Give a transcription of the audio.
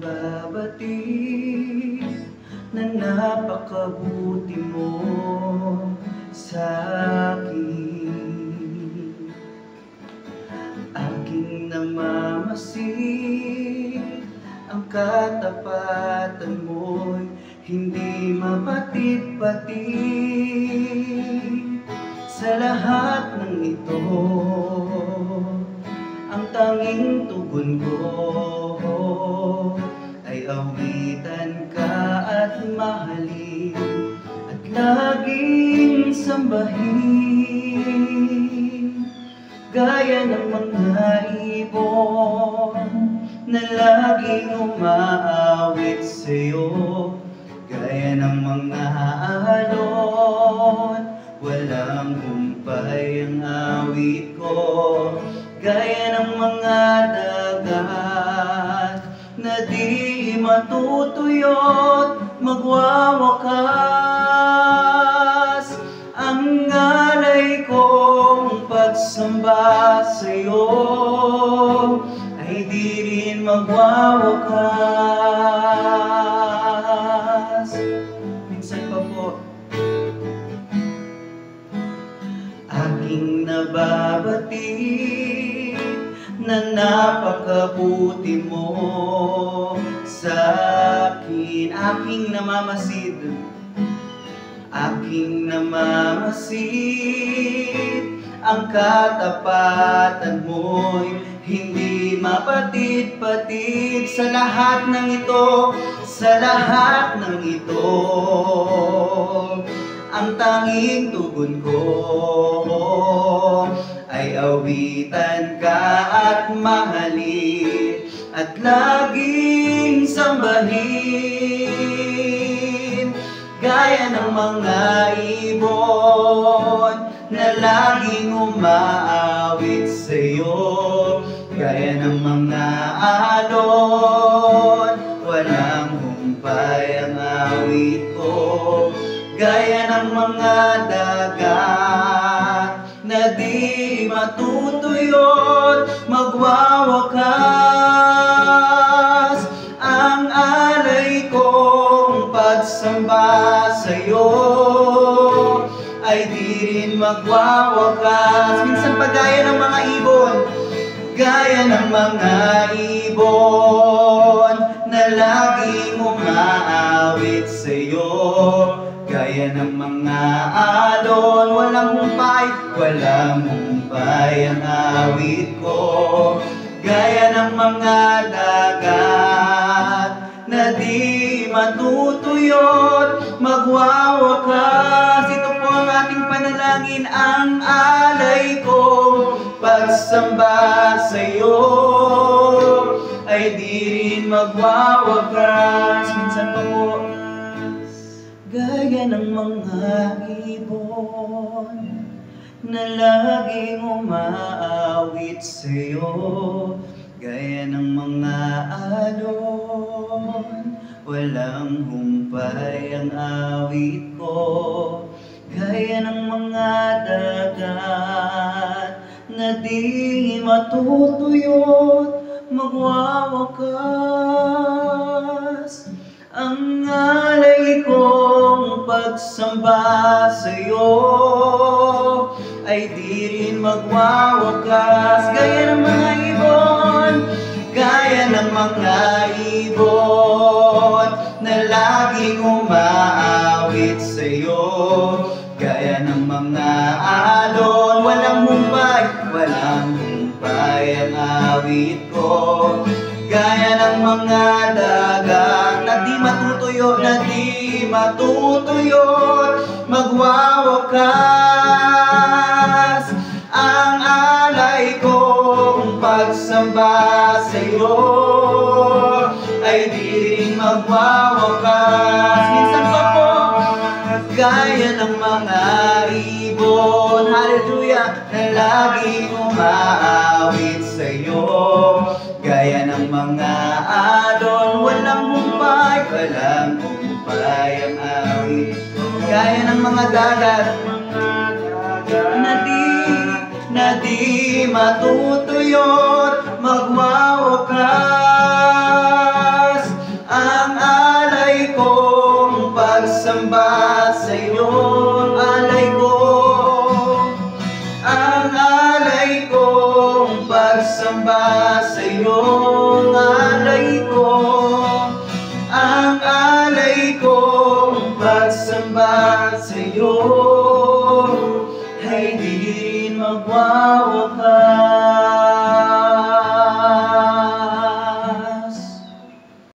nababati na napakabuti mo sa akin. Aking namamasid ang katapatan mo'y hindi mapatid-patid. Sa lahat ng ito, ang tanging tugon ko ay awitan ka at mahalin at laging sambahin. Gaya ng mga ibon na laging umaawit sa'yo, gaya ng mga alon, walang humpay ang awit ko. Gaya ng mga dagat na di matutuyot, magwawakas ang ngalay kong pagsamba sa'yo ay di rin magwawakas. Minsan pa po, aking nababati na napakabuti mo sa akin. Aking namamasid, aking namamasid ang katapatan mo'y hindi mapatid-patid. Sa lahat ng ito, sa lahat ng ito, ang tanging tugon ko ay awitan ka at mahalin at laging sambahin. Gaya ng mga ibon na laging umaawit sa'yo, gaya ng mga alon, walang humpay ang awit ko. Gaya ng mga dagat na di matutuyot, magwawakas ang alay kong pagsamba sa'yo ay di rin magwawakas. Minsan pa gaya ng mga ibon, gaya ng mga ibon na laging umaawit sa'yo, gaya ng mga alon, walang humpay, walang humpay ang awit ko. Gaya ng mga dagat na di matutuyot, magwawakas. Ito po ang ating panalangin, ang alay ko pagsamba sa'yo ay di rin magwawakas. Minsan pa po, gaya ng mga ibon na laging umaawit sa'yo, gaya ng mga alon, walang humpay ang awit ko. Gaya ng mga dagat na di matutuyot, magwawakas ang ngalay kong pagsamba sa'yo ay di rin magwawakas. Gaya ng mga ibon, gaya ng mga ibon na laging umaawit sa'yo, gaya ng mga alon, walang humpay, walang humpay ang awit ko. Gaya ng mga dagat na di matutuyot, na di matutuyot, magwawakas ang alay kong pagsamba sa'yo ay di rin magwawakas. Minsan pa po, gaya ng mga ibon, hallelujah, na laging umaawit sa'yo, gaya ng mga alon, walang humpay, walang humpay ang awit ko. Gaya ng mga dagat na di matutuyot, magwawakas magwawakas.